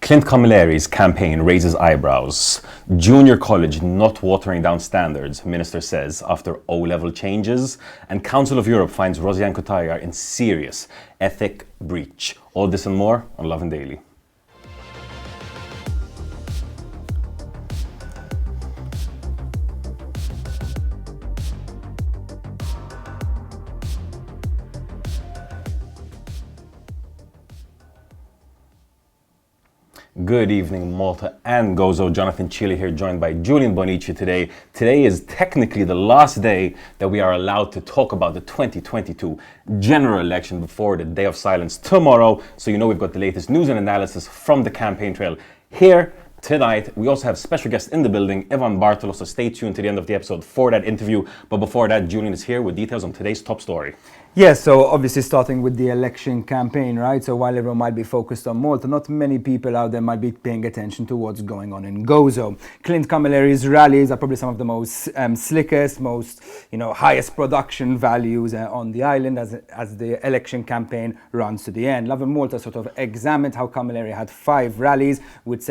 Clint Camilleri's campaign raises eyebrows. Junior college not watering down standards, minister says, after O-level changes. And Council of Europe finds Rosiane Cutajar in serious ethic breach. All this and more on Lovin Daily. Good evening, Malta and Gozo. Jonathan Chile here, joined by Julian Bonici today. Today is technically the last day that we are allowed to talk about the 2022 general election before the day of silence tomorrow. So you know we've got the latest news and analysis from the campaign trail here tonight. We also have special guests in the building, Ivan Bartolo, so stay tuned to the end of the episode for that interview. But before that, Julian is here with details on today's top story. Yeah, so obviously starting with the election campaign, right? So while everyone might be focused on Malta, not many people out there might be paying attention to what's going on in Gozo. Clint Camilleri's rallies are probably some of the most slickest, most highest production values on the island as the election campaign runs to the end. Lovin Malta sort of examined how Camilleri had 5 rallies with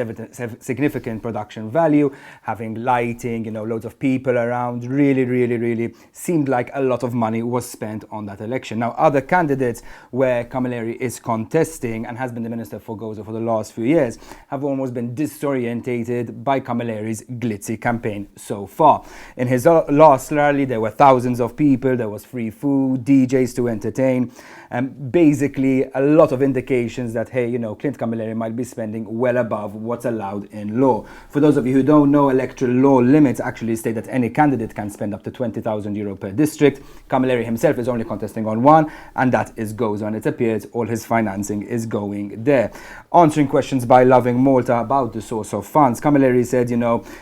significant production value, having lighting, loads of people around. Really seemed like a lot of money was spent on that election. Now, other candidates where Camilleri is contesting and has been the minister for Gozo for the last few years have almost been disorientated by Camilleri's glitzy campaign so far. In his last rally, there were thousands of people, there was free food, DJs to entertain, and basically a lot of indications that, hey, Clint Camilleri might be spending well above what's allowed in law. For those of you who don't know, electoral law limits actually state that any candidate can spend up to €20,000 per district. Camilleri himself is only contesting on one, and that is Gozo, and it appears all his financing is going there. Answering questions by Lovin Malta about the source of funds, Camilleri said,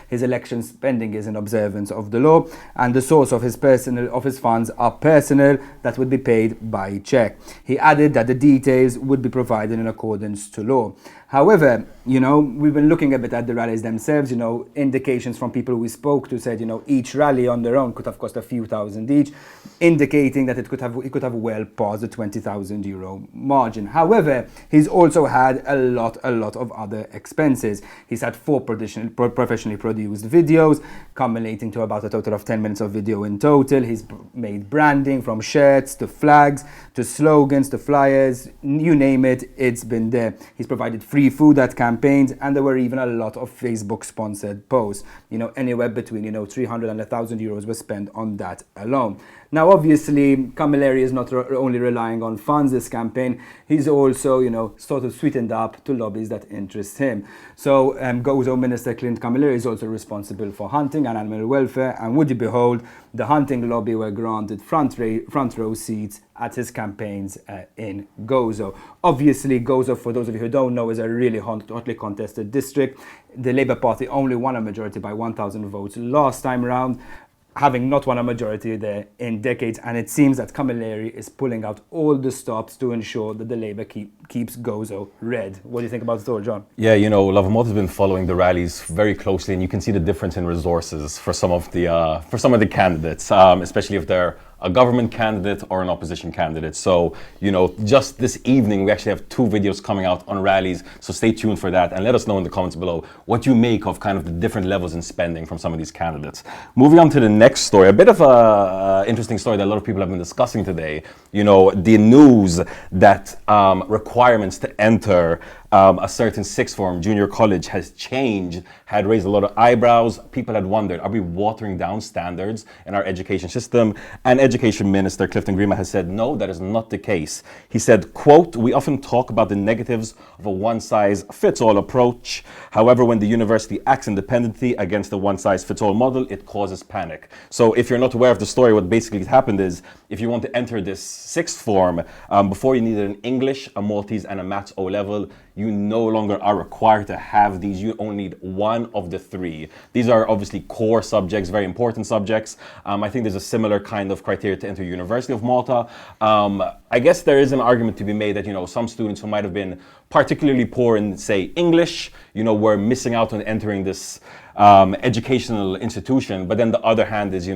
his election spending is in observance of the law, and the source of his funds are personal, that would be paid by check. He added that the details would be provided in accordance to law. However, we've been looking a bit at the rallies themselves. Indications from people we spoke to said, each rally on their own could have cost a few thousand each, indicating that it could have well passed the €20,000 margin. However, he's also had a lot of other expenses. He's had 4 professionally produced videos, culminating to about a total of 10 minutes of video in total. He's made branding from shirts to flags to slogans to flyers, you name it, it's been there. He's provided free food at campaigns, and there were even a lot of Facebook sponsored posts. Anywhere between €300 and €1,000 was spent on that alone. Now, obviously, Camilleri is not only relying on funds this campaign, he's also, sort of sweetened up to lobbies that interest him. So, Gozo Minister Clint Camilleri is also responsible for hunting and animal welfare, and would you behold, the hunting lobby were granted front row seats at his campaigns in Gozo. Obviously, Gozo, for those of you who don't know, is a really hotly contested district. The Labour Party only won a majority by 1,000 votes last time round, having not won a majority there in decades, and it seems that Camilleri is pulling out all the stops to ensure that the Labour keeps Gozo red. What do you think about it all, John? Yeah, Lovin Malta has been following the rallies very closely, and you can see the difference in resources for some of the candidates, especially if they're a government candidate or an opposition candidate. So, just this evening, we actually have 2 videos coming out on rallies. So stay tuned for that and let us know in the comments below what you make of kind of the different levels in spending from some of these candidates. Moving on to the next story, a bit of a interesting story that a lot of people have been discussing today. The news that requirements to enter a certain sixth form junior college has changed, had raised a lot of eyebrows. People had wondered, are we watering down standards in our education system? And Education Minister Clifton Grima has said, no, that is not the case. He said, quote, we often talk about the negatives of a one-size-fits-all approach. However, when the university acts independently against the one-size-fits-all model, it causes panic. So if you're not aware of the story, what basically happened is, if you want to enter this sixth form, before you needed an English, a Maltese, and a Maths O-level, you no longer are required to have these. You only need one of the 3. These are obviously core subjects, very important subjects. I think there's a similar kind of criteria to enter University of Malta. I guess there is an argument to be made that, some students who might have been particularly poor in, say, English, were missing out on entering this educational institution. But then the other hand is,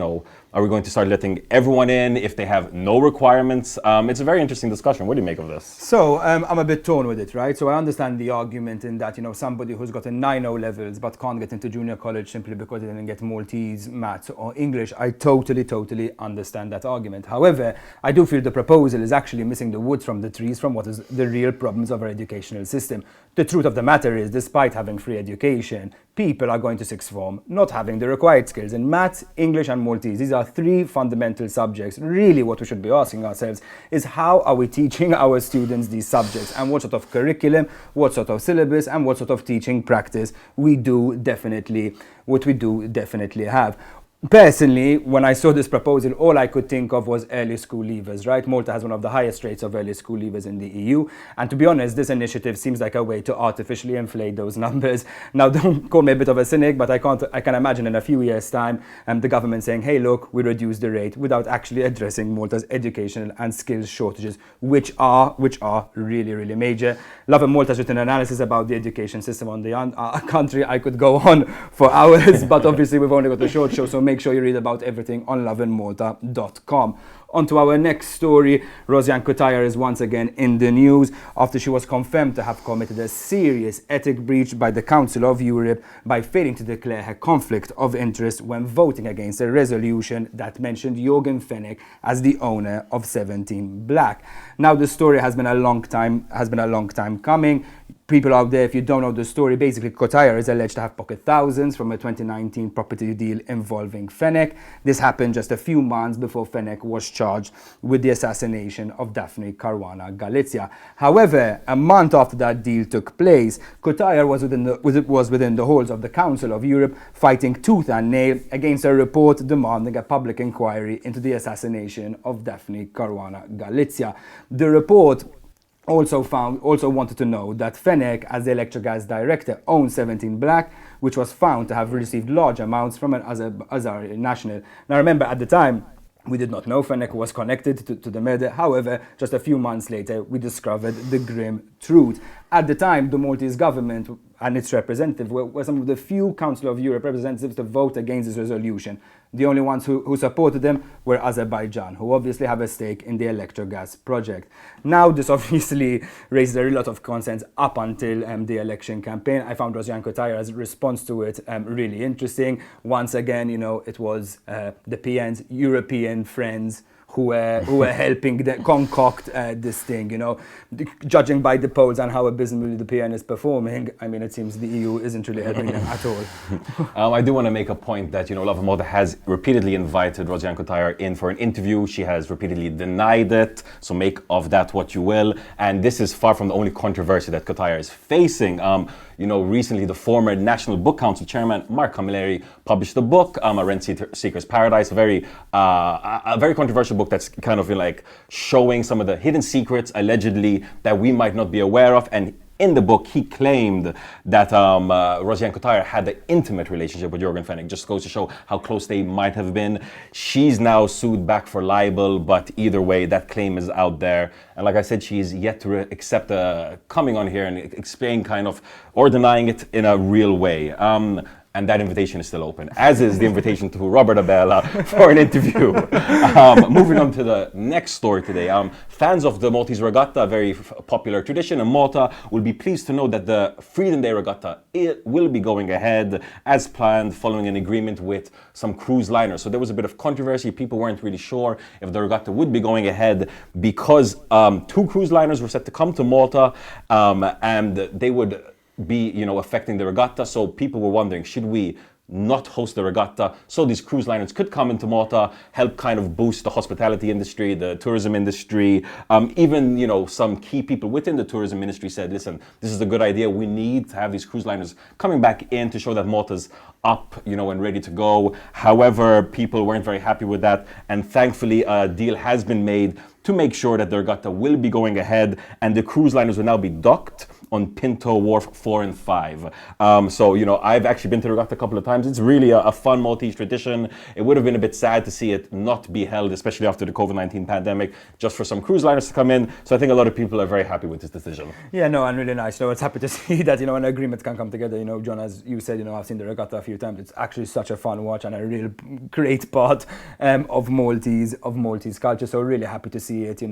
Are we going to start letting everyone in if they have no requirements? It's a very interesting discussion. What do you make of this? So I'm a bit torn with it, right? So I understand the argument in that, somebody who's got a 9 O-levels but can't get into junior college simply because they didn't get Maltese, maths or English. I totally understand that argument. However, I do feel the proposal is actually missing the wood from the trees from what is the real problems of our educational system. The truth of the matter is, despite having free education, people are going to sixth form not having the required skills in maths, English and Maltese. These are 3 fundamental subjects. Really what we should be asking ourselves is, how are we teaching our students these subjects, and what sort of curriculum, what sort of syllabus and what sort of teaching practice we do definitely have. Personally, when I saw this proposal, all I could think of was early school leavers, right? Malta has one of the highest rates of early school leavers in the EU. And to be honest, this initiative seems like a way to artificially inflate those numbers. Now, don't call me a bit of a cynic, but I can imagine in a few years' time, the government saying, hey, look, we reduced the rate, without actually addressing Malta's educational and skills shortages, which are really major. Lovin Malta has written an analysis about the education system on the country. I could go on for hours, but obviously we've only got a short show, so make sure you read about everything on lovinmalta.com. On to our next story. Rosiane Cutajar is once again in the news after she was confirmed to have committed a serious ethic breach by the Council of Europe by failing to declare her conflict of interest when voting against a resolution that mentioned Jorgen Fenech as the owner of 17 Black. Now, the story has been a long time coming. People out there, if you don't know the story, basically Cutajar is alleged to have pocketed thousands from a 2019 property deal involving Fenech. This happened just a few months before Fenech was charged with the assassination of Daphne Caruana Galizia. However, a month after that deal took place, Cutajar was within the halls of the Council of Europe, fighting tooth and nail against a report demanding a public inquiry into the assassination of Daphne Caruana Galizia. The report also wanted to know that Fenech, as the electric gas director, owned 17 Black, which was found to have received large amounts from an Azeri national. Now remember, at the time, we did not know Fenech was connected to the murder. However, just a few months later, we discovered the grim truth. At the time, the Maltese government and its representative were some of the few Council of Europe representatives to vote against this resolution. The only ones who supported them were Azerbaijan, who obviously have a stake in the electrogas project. Now, this obviously raises a lot of concerns up until the election campaign. I found Rosiane Cutajar's response to it really interesting. Once again, it was the PN's European friends who were helping concoct this thing, Judging by the polls and how abysmally the PN is performing, I mean, it seems the EU isn't really helping them at all. I do want to make a point that, Lovin Malta has repeatedly invited Rosiane Cutajar in for an interview. She has repeatedly denied it, so make of that what you will. And this is far from the only controversy that Cutajar is facing. Recently the former National Book Council chairman, Mark Camilleri, published a book, A Rent Seeker's Paradise, a very controversial book that's kind of like showing some of the hidden secrets, allegedly, that we might not be aware of. And in the book, he claimed that Rosiane Cutajar had an intimate relationship with Jorgen Fenech. Just goes to show how close they might have been. She's now sued back for libel, but either way, that claim is out there. And like I said, she's yet to accept coming on here and explain kind of, or denying it in a real way. And that invitation is still open, as is the invitation to Robert Abela for an interview. Moving on to the next story today. Fans of the Maltese Regatta, a very popular tradition in Malta, will be pleased to know that the Freedom Day Regatta will be going ahead as planned, following an agreement with some cruise liners. So there was a bit of controversy. People weren't really sure if the regatta would be going ahead because 2 cruise liners were set to come to Malta, and they would be, affecting the regatta. So people were wondering, should we not host the regatta so these cruise liners could come into Malta, help kind of boost the hospitality industry, the tourism industry. Even, some key people within the tourism industry said, listen, this is a good idea. We need to have these cruise liners coming back in to show that Malta's up, and ready to go. However, people weren't very happy with that. And thankfully, a deal has been made to make sure that the regatta will be going ahead and the cruise liners will now be docked on Pinto Wharf 4 and 5. So, I've actually been to the regatta a couple of times. It's really a fun Maltese tradition. It would have been a bit sad to see it not be held, especially after the COVID-19 pandemic, just for some cruise liners to come in. So I think a lot of people are very happy with this decision. Yeah, no, and really nice. It's happy to see that, an agreement can come together. John, as you said, I've seen the regatta a few times. It's actually such a fun watch and a real great part of Maltese culture. So really happy to see it,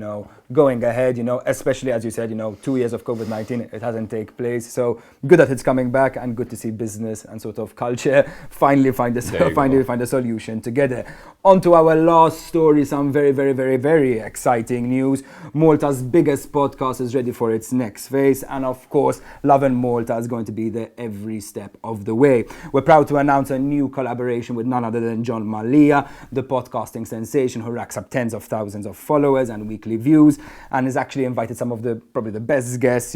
going ahead, especially as you said, 2 years of COVID-19, it hasn't taken place. So good that it's coming back and good to see business and sort of culture finally find a solution together. On to our last story, some very, very, very, very exciting news. Malta's biggest podcast is ready for its next phase. And of course, Lovin Malta is going to be there every step of the way. We're proud to announce a new collaboration with none other than John Malia, the podcasting sensation who racks up tens of thousands of followers and weekly views, and has actually invited some of probably the best guests,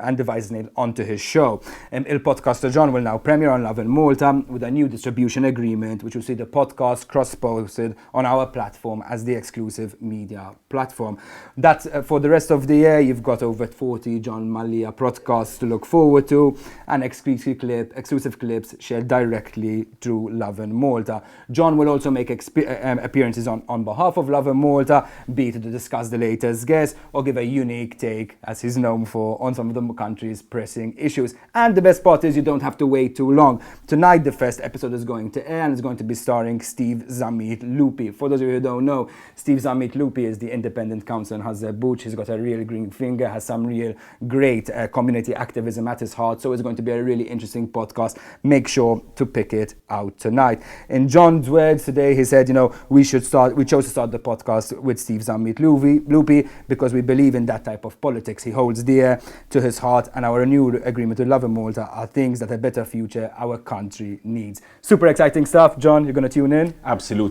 and devices onto his show. Il Podcaster John will now premiere on Lovin Malta with a new distribution agreement, which will see the podcast cross-posted on our platform as the exclusive media platform. That's for the rest of the year. You've got over 40 John Malia podcasts to look forward to, and exclusive clips shared directly through Lovin Malta. John will also make appearances on behalf of Lovin Malta, be it to discuss the latest guests or give a unique take, as he's known for, on some of the country's pressing issues. And the best part is you don't have to wait too long. Tonight the first episode is going to air and it's going to be starring Steve Zamit Lupi. For those of you who don't know, Steve Zamit Lupi is the independent counsel in Hazard-Booch. He's got a real green finger, has some real great community activism at his heart. So it's going to be a really interesting podcast. Make sure to pick it out tonight. In John's words today, he said, we chose to start the podcast with Steve Zamit Lupi because we believe in that type of politics he holds dear to his heart, and our renewed agreement with Lovin Malta are things that a better future our country needs. Super exciting stuff. John, you're going to tune in? Absolutely.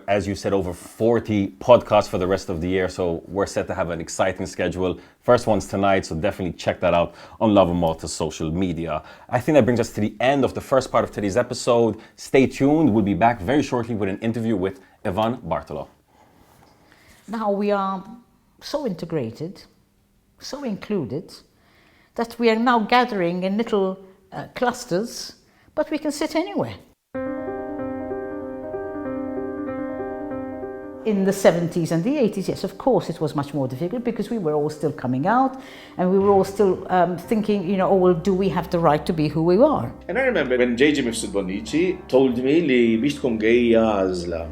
As you said, over 40 podcasts for the rest of the year. So we're set to have an exciting schedule. First one's tonight, so definitely check that out on Lovin Malta's social media. I think that brings us to the end of the first part of today's episode. Stay tuned. We'll be back very shortly with an interview with Ivan Bartolo. Now we are so integrated, so included, that we are now gathering in little clusters, but we can sit anywhere. In the 70s and the 80s, yes, of course, it was much more difficult because we were all still coming out and we were all still thinking, do we have the right to be who we are? And I remember when JJ Mifsud Bonnici told me li biex tkun gay għażla.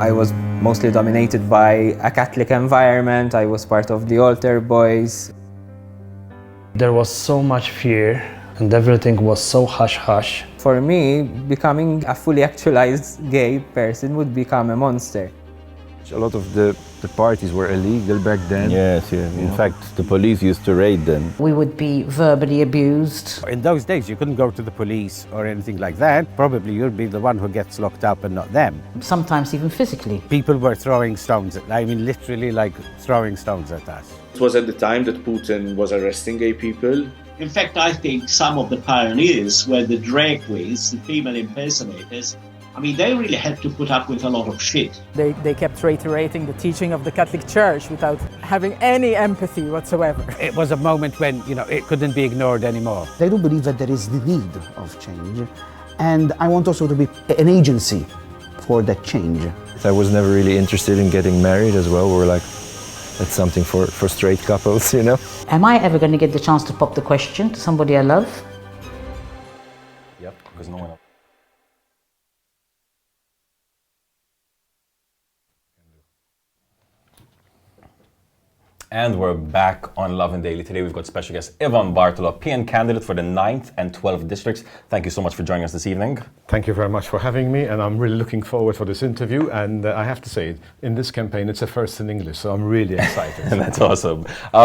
I was mostly dominated by a Catholic environment. I was part of the altar boys. There was so much fear and everything was so hush-hush. For me, becoming a fully actualized gay person would become a monster. A lot of the parties were illegal back then. Yes. In fact, the police used to raid them. We would be verbally abused. In those days, you couldn't go to the police or anything like that. Probably you'd be the one who gets locked up and not them. Sometimes even physically. People were throwing stones, literally like throwing stones at us. It was at the time that Putin was arresting gay people. In fact, I think some of the pioneers were the drag queens, the female impersonators. They really had to put up with a lot of shit. They kept reiterating the teaching of the Catholic Church without having any empathy whatsoever. It was a moment when, it couldn't be ignored anymore. I do believe that there is the need of change, and I want also to be an agency for that change. I was never really interested in getting married as well. We were like, that's something for straight couples, Am I ever going to get the chance to pop the question to somebody I love? Yep, because no one else. And we're back on Lovin Daily. Today we've got special guest Ivan Bartolo, PN candidate for the 9th and 12th districts. Thank you so much for joining us this evening. Thank you very much for having me, and I'm really looking forward for this interview. And I have to say, in this campaign, it's a first in English, so I'm really excited. That's awesome.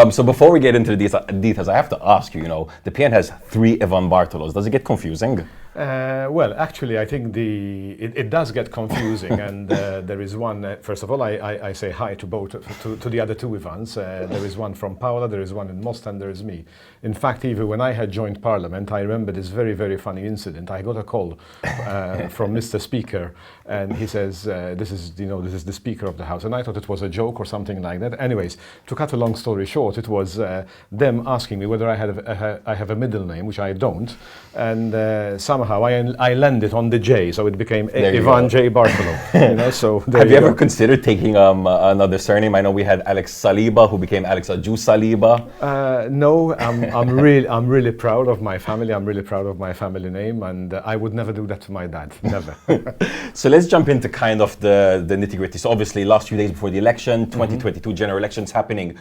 So before we get into the details, I have to ask you, the PN has 3 Ivan Bartolos. Does it get confusing? Well, actually, I think it does get confusing, and there is one. First of all, I say hi to both to the other two Ivans. There is one from Paula, there is one in Most, and there is me. In fact, even when I had joined Parliament, I remember this very, very funny incident. I got a call from Mr. Speaker, and he says, "This is the Speaker of the House," and I thought it was a joke or something like that. Anyways, to cut a long story short, it was them asking me whether I have a middle name, which I don't, and somehow I landed on the J, so it became Ivan J. Bartolo. So have you ever considered taking another surname? I know we had Alex Saliba, who became Alex Aju Saliba. No, I'm really proud of my family. I'm really proud of my family name, and I would never do that to my dad. Never. So let's jump into kind of the nitty-gritty. So obviously, last few days before the election, 2022 general elections happening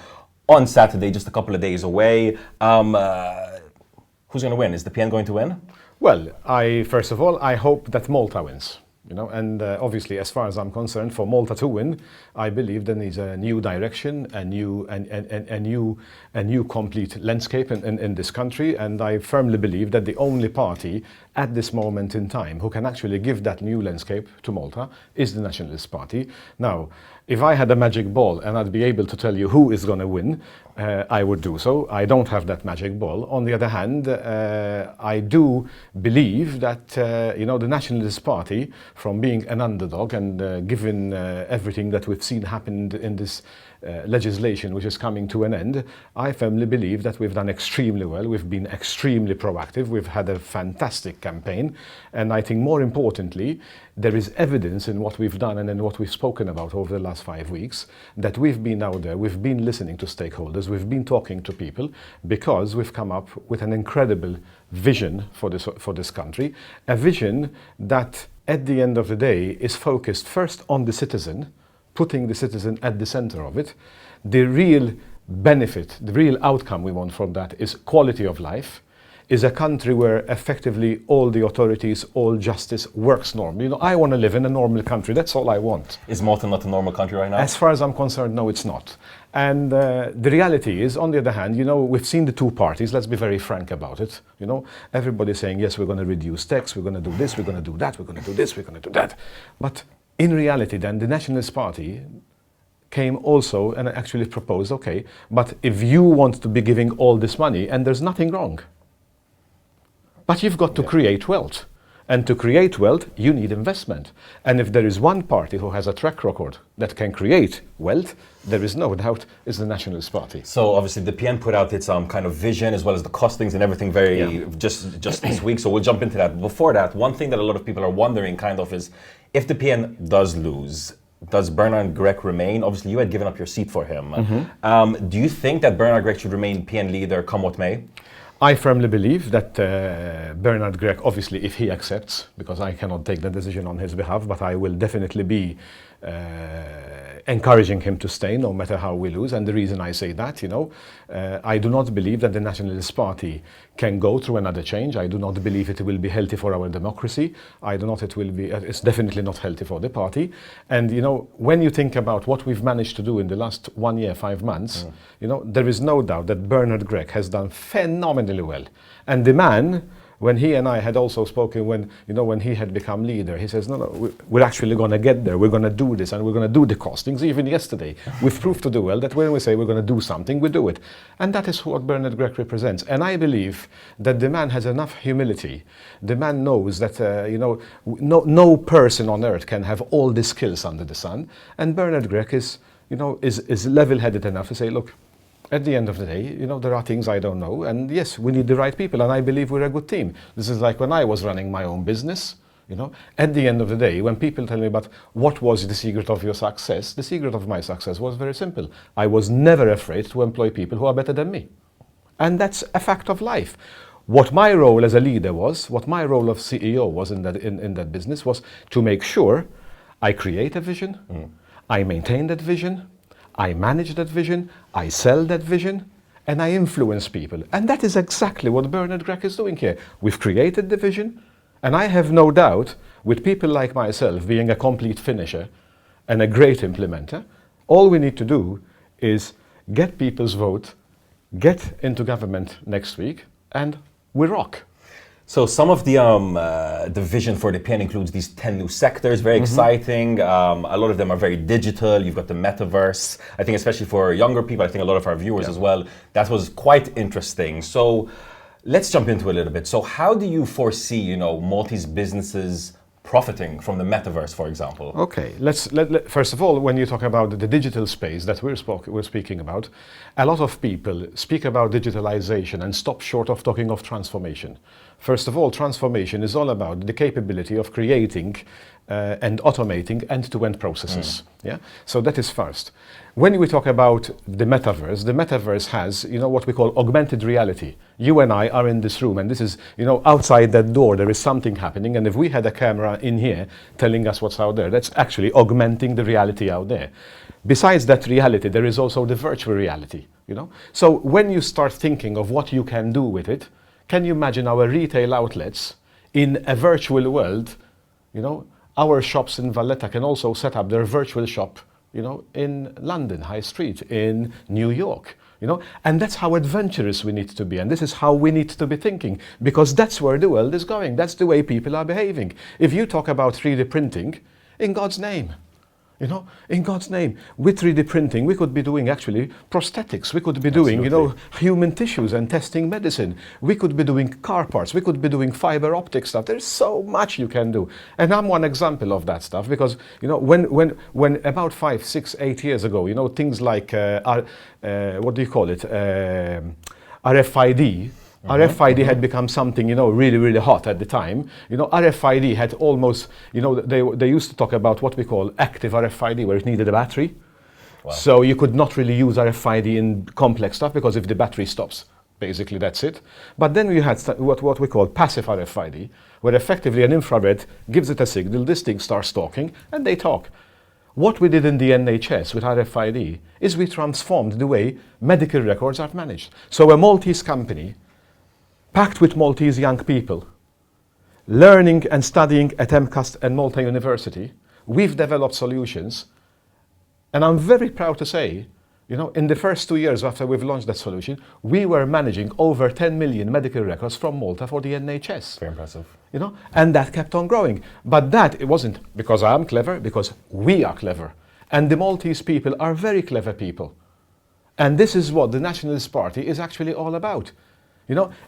on Saturday, just a couple of days away. Who's going to win? Is the PN going to win? Well, first of all, I hope that Malta wins. And obviously, as far as I'm concerned, for Malta to win, I believe there needs a new direction, a new complete landscape in this country. And I firmly believe that the only party at this moment in time who can actually give that new landscape to Malta is the Nationalist Party. Now, if I had a magic ball and I'd be able to tell you who is going to win, I would do so. I don't have that magic ball. On the other hand, I do believe that the Nationalist Party, from being an underdog and given everything that we've seen happen in this legislation which is coming to an end, I firmly believe that we've done extremely well. We've been extremely proactive. We've had a fantastic campaign. And I think more importantly, there is evidence in what we've done and in what we've spoken about over the last 5 weeks that we've been out there, we've been listening to stakeholders, we've been talking to people, because we've come up with an incredible vision for this country, a vision that at the end of the day is focused first on the citizen, putting the citizen at the center of it. The real benefit, the real outcome we want from that is quality of life, is a country where effectively all the authorities, all justice works normally. I want to live in a normal country. That's all I want. Is Malta not a normal country right now? As far as I'm concerned, no, it's not. And the reality is, on the other hand, we've seen the two parties. Let's be very frank about it. Everybody's saying, yes, we're going to reduce tax, we're going to do this, we're going to do that, we're going to do this, we're going to do that. But in reality, then, the Nationalist Party came also and actually proposed, okay, but if you want to be giving all this money, and there's nothing wrong, but you've got to create wealth. And to create wealth, you need investment. And if there is one party who has a track record that can create wealth, there is no doubt it's the Nationalist Party. So obviously the PN put out its kind of vision as well as the costings and everything just this week. So we'll jump into that. Before that, one thing that a lot of people are wondering kind of is, if the PN does lose, does Bernard Grech remain? Obviously you had given up your seat for him. Do you think that Bernard Grech should remain PN leader come what may? I firmly believe that Bernard Grech, obviously if he accepts, because I cannot take the decision on his behalf, but I will definitely be encouraging him to stay no matter how we lose. And the reason I say that, I do not believe that the Nationalist Party can go through another change. I do not believe it will be healthy for our democracy. I do not, it's definitely not healthy for the party. And when you think about what we've managed to do in the last 1 year, 5 months, there is no doubt that Bernard Grech has done phenomenally well. And the man, when he and I had also spoken, when he had become leader, he says, no, we're actually going to get there. We're going to do this, and we're going to do the costings. Even yesterday, we've proved to do well that when we say we're going to do something, we do it. And that is what Bernard Grech represents. And I believe that the man has enough humility. The man knows that, no person on earth can have all the skills under the sun. And Bernard Grech is level-headed enough to say, look, at the end of the day, there are things I don't know, and yes, we need the right people, and I believe we're a good team. This is like when I was running my own business, At the end of the day, when people tell me about what was the secret of your success, the secret of my success was very simple. I was never afraid to employ people who are better than me. And that's a fact of life. What my role as a leader was, what my role of CEO was in that business was to make sure I create a vision, I maintain that vision, I manage that vision, I sell that vision, and I influence people. And that is exactly what Bernard Grech is doing here. We've created the vision, and I have no doubt, with people like myself being a complete finisher and a great implementer, all we need to do is get people's vote, get into government next week, and we rock. So some of the vision for the PN includes these 10 new sectors, very exciting. A lot of them are very digital. You've got the metaverse. I think especially for younger people, I think a lot of our viewers as well, that was quite interesting. So let's jump into it a little bit. So how do you foresee, Maltese businesses profiting from the metaverse, for example? Okay, first of all, when you talk about the digital space that we're speaking about, a lot of people speak about digitalization and stop short of talking of transformation. First of all, transformation is all about the capability of creating and automating end-to-end processes. Yeah, so that is first. When we talk about the metaverse has, what we call augmented reality. You and I are in this room, and this is, outside that door, there is something happening. And if we had a camera in here telling us what's out there, that's actually augmenting the reality out there. Besides that reality, there is also the virtual reality, So when you start thinking of what you can do with it, can you imagine our retail outlets in a virtual world? Our shops in Valletta can also set up their virtual shop, in London, High Street, in New York, and that's how adventurous we need to be. And this is how we need to be thinking, because that's where the world is going. That's the way people are behaving. If you talk about 3D printing, in God's name, in God's name, with 3D printing, we could be doing actually prosthetics. We could be doing, human tissues and testing medicine. We could be doing car parts. We could be doing fiber optic stuff. There's so much you can do. And I'm one example of that stuff because, when about 5, 6, 8 years ago, things like, what do you call it? RFID. RFID had become something, really, really hot at the time. RFID had almost, they used to talk about what we call active RFID, where it needed a battery. Wow. So you could not really use RFID in complex stuff because if the battery stops, basically that's it. But then we had what we call passive RFID, where effectively an infrared gives it a signal, this thing starts talking, and they talk. What we did in the NHS with RFID is we transformed the way medical records are managed. So a Maltese company, packed with Maltese young people, learning and studying at MCAST and Malta University, we've developed solutions. And I'm very proud to say, in the first 2 years after we've launched that solution, we were managing over 10 million medical records from Malta for the NHS. Very impressive. And that kept on growing. But it wasn't because I'm clever, because we are clever. And the Maltese people are very clever people. And this is what the Nationalist Party is actually all about.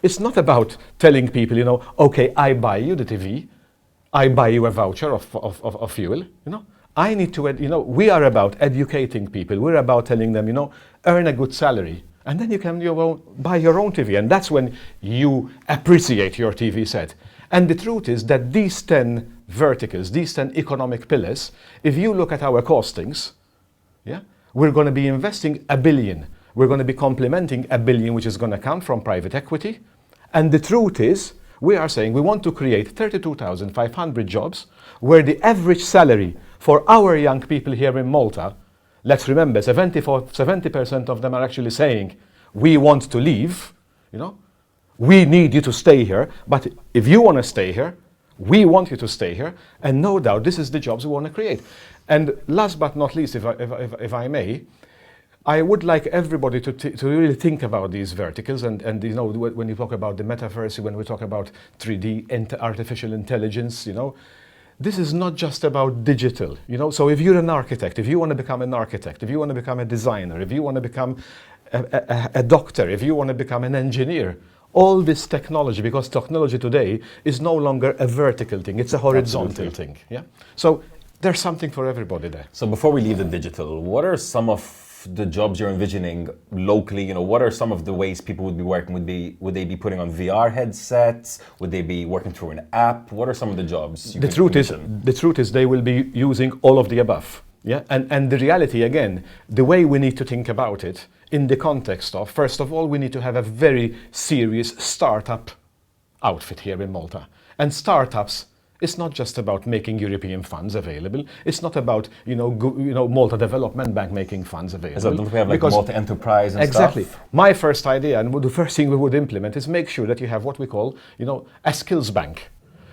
It's not about telling people, okay, I buy you the TV, I buy you a voucher of fuel, I need to, we are about educating people. We're about telling them, earn a good salary. And then you can buy your own TV. And that's when you appreciate your TV set. And the truth is that these 10 verticals, these 10 economic pillars, if you look at our costings, we're going to be investing $1 billion. We're going to be complementing $1 billion, which is going to come from private equity. And the truth is, we are saying we want to create 32,500 jobs where the average salary for our young people here in Malta, let's remember, 70% of them are actually saying, we want to leave, we need you to stay here, but if you want to stay here, we want you to stay here, and no doubt this is the jobs we want to create. And last but not least, if I may, I would like everybody to really think about these verticals and when you talk about the metaverse, when we talk about 3D artificial intelligence, this is not just about digital, So if you're an architect, if you want to become an architect, if you want to become a designer, if you want to become a doctor, if you want to become an engineer, all this technology, because technology today is no longer a vertical thing, it's a horizontal thing. Yeah. So there's something for everybody there. So before we leave the digital, what are some of the jobs you're envisioning locally? What are some of the ways people would be working? Would they be putting on VR headsets? Would they be working through an app? What are some of the jobs? The truth is they will be using all of the above. Yeah, and the reality again, the way we need to think about it in the context of, first of all, we need to have a very serious startup outfit here in Malta. And startups, it's not just about making European funds available. It's not about Malta Development Bank making funds available. So don't we have like Malta Enterprise and exactly. stuff? My first idea, and the first thing we would implement, is make sure that you have what we call a skills bank,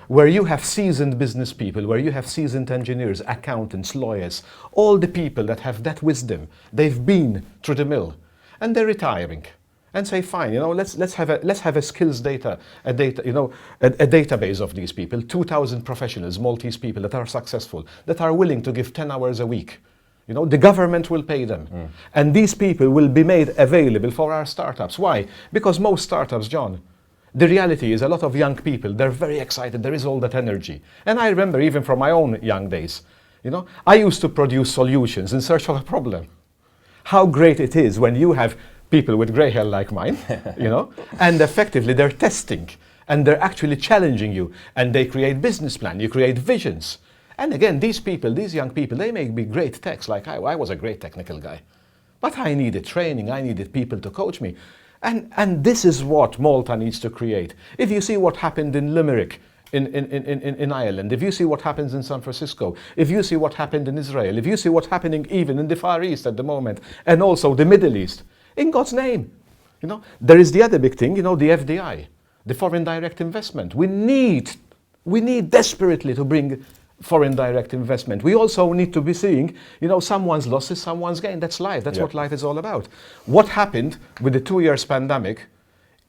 where you have seasoned business people, where you have seasoned engineers, accountants, lawyers, all the people that have that wisdom. They've been through the mill and they're retiring. and say, fine, let's have a skills database of these people, 2,000 professionals, Maltese people that are successful, that are willing to give 10 hours a week. The government will pay them. And these people will be made available for our startups. Why? Because most startups, John, the reality is a lot of young people, they're very excited, there is all that energy. And I remember even from my own young days, I used to produce solutions in search of a problem. How great it is when you have people with grey hair like mine, and effectively they're testing and they're actually challenging you and they create business plan, you create visions. And again, these people, these young people, they may be great techs like I was a great technical guy. But I needed training, I needed people to coach me. And this is what Malta needs to create. If you see what happened in Limerick, in Ireland, if you see what happens in San Francisco, if you see what happened in Israel, if you see what's happening even in the Far East at the moment, and also the Middle East, in God's name, there is the other big thing, the FDI, the foreign direct investment. We need desperately to bring foreign direct investment. We also need to be seeing, someone's losses, someone's gain. That's life. That's what life is all about. What happened with the 2 years pandemic?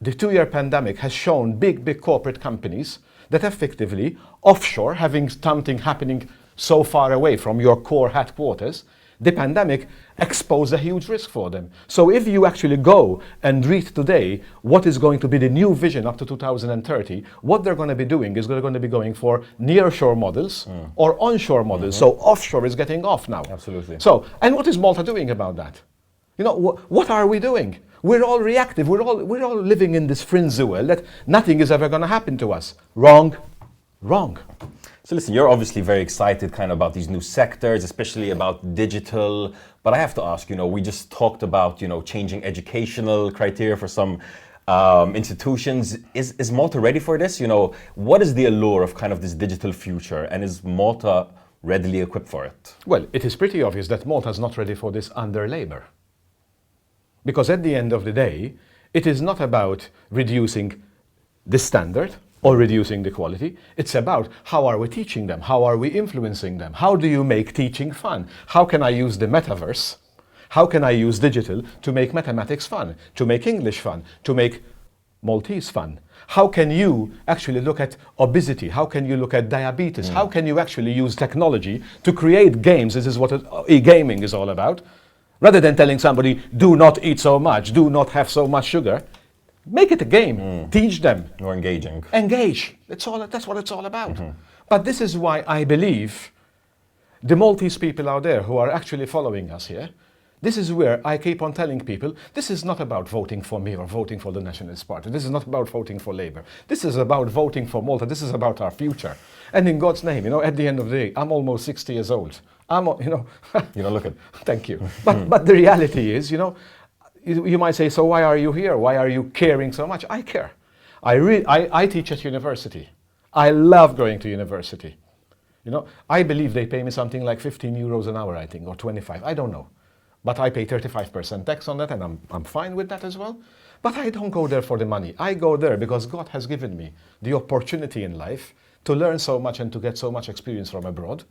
The 2-year pandemic has shown big corporate companies that effectively offshore, having something happening so far away from your core headquarters, the pandemic exposed a huge risk for them. So if you actually go and read today what is going to be the new vision up to 2030, what they're going to be doing is they're going to be going for nearshore models or onshore models. So offshore is getting off now. Absolutely. So, and what is Malta doing about that? What are we doing? We're all reactive. We're all living in this frenzy world that nothing is ever going to happen to us. Wrong. So listen, you're obviously very excited kind of about these new sectors, especially about digital. But I have to ask, we just talked about, changing educational criteria for some institutions. Is Malta ready for this? What is the allure of kind of this digital future? And is Malta readily equipped for it? Well, it is pretty obvious that Malta is not ready for this under Labour. Because at the end of the day, it is not about reducing the standard or reducing the quality. It's about how are we teaching them? How are we influencing them? How do you make teaching fun? How can I use the metaverse? How can I use digital to make mathematics fun? To make English fun? To make Maltese fun? How can you actually look at obesity? How can you look at diabetes? How can you actually use technology to create games? This is what e-gaming is all about. Rather than telling somebody, do not eat so much, do not have so much sugar, make it a game. Teach them. More engaging. Engage. That's what it's all about. But this is why I believe the Maltese people out there who are actually following us here, this is where I keep on telling people, this is not about voting for me or voting for the Nationalist Party. This is not about voting for Labour. This is about voting for Malta. This is about our future. And in God's name, at the end of the day, I'm almost 60 years old. You don't look it. Thank you. But the reality is, you might say, so why are you here? Why are you caring so much? I care. I teach at university. I love going to university. I believe they pay me something like 15 euros an hour, I think, or 25. I don't know. But I pay 35% tax on that, and I'm fine with that as well. But I don't go there for the money. I go there because God has given me the opportunity in life to learn so much and to get so much experience from abroad.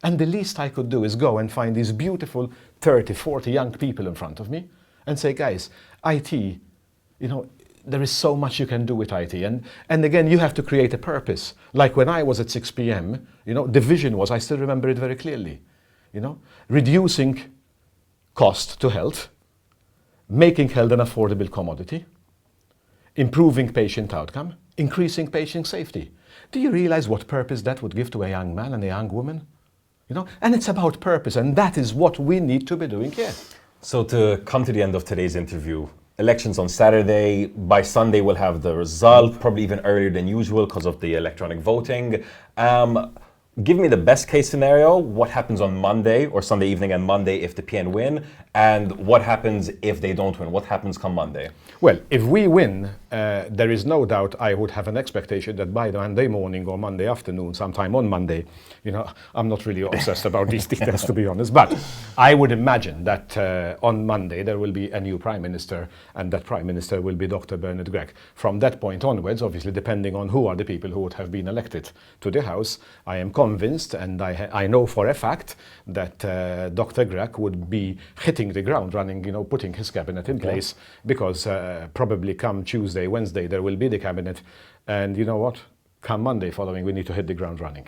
And the least I could do is go and find these beautiful 30, 40 young people in front of me and say, guys, IT, there is so much you can do with IT. And again, you have to create a purpose. Like when I was at 6 p.m., the vision was, I still remember it very clearly, reducing cost to health, making health an affordable commodity, improving patient outcome, increasing patient safety. Do you realize what purpose that would give to a young man and a young woman? And it's about purpose, and that is what we need to be doing here. So to come to the end of today's interview, elections on Saturday, by Sunday we'll have the result, probably even earlier than usual because of the electronic voting. Give me the best case scenario, what happens on Monday or Sunday evening and Monday if the PN win, and what happens if they don't win? What happens come Monday? Well, if we win, there is no doubt I would have an expectation that by the Monday morning or Monday afternoon, sometime on Monday, I'm not really obsessed about these details to be honest, but I would imagine that on Monday there will be a new Prime Minister, and that Prime Minister will be Dr. Bernard Gregg. From that point onwards, obviously depending on who are the people who would have been elected to the House, I am confident convinced, and I know for a fact that Dr. Grech would be hitting the ground running, putting his cabinet in place, because probably come Tuesday, Wednesday, there will be the cabinet, and you know what? Come Monday following, we need to hit the ground running.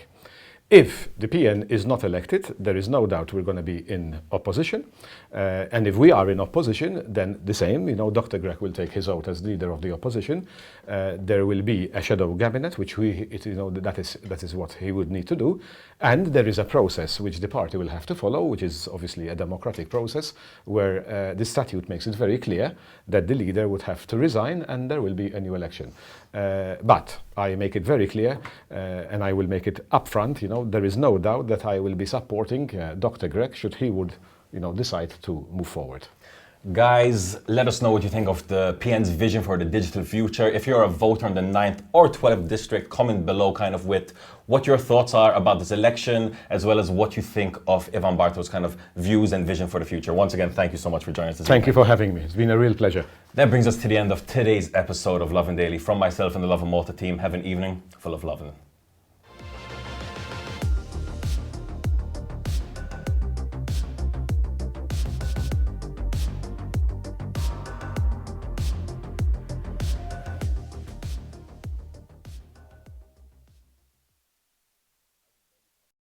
If the PN is not elected, there is no doubt we're going to be in opposition. And if we are in opposition, then the same, Dr. Grech will take his oath as leader of the opposition. There will be a shadow cabinet, which that is what he would need to do. And there is a process which the party will have to follow, which is obviously a democratic process, where the statute makes it very clear that the leader would have to resign and there will be a new election. But I make it very clear, and I will make it upfront, there is no doubt that I will be supporting Dr. Grech should he would, decide to move forward. Guys, let us know what you think of the PN's vision for the digital future. If you're a voter in the 9th or 12th district, comment below kind of with what your thoughts are about this election, as well as what you think of Ivan Barto's kind of views and vision for the future. Once again, thank you so much for joining us this evening. Thank you for having me. It's been a real pleasure. That brings us to the end of today's episode of Lovin Daily. From myself and the Lovin Malta team, have an evening full of lovin'.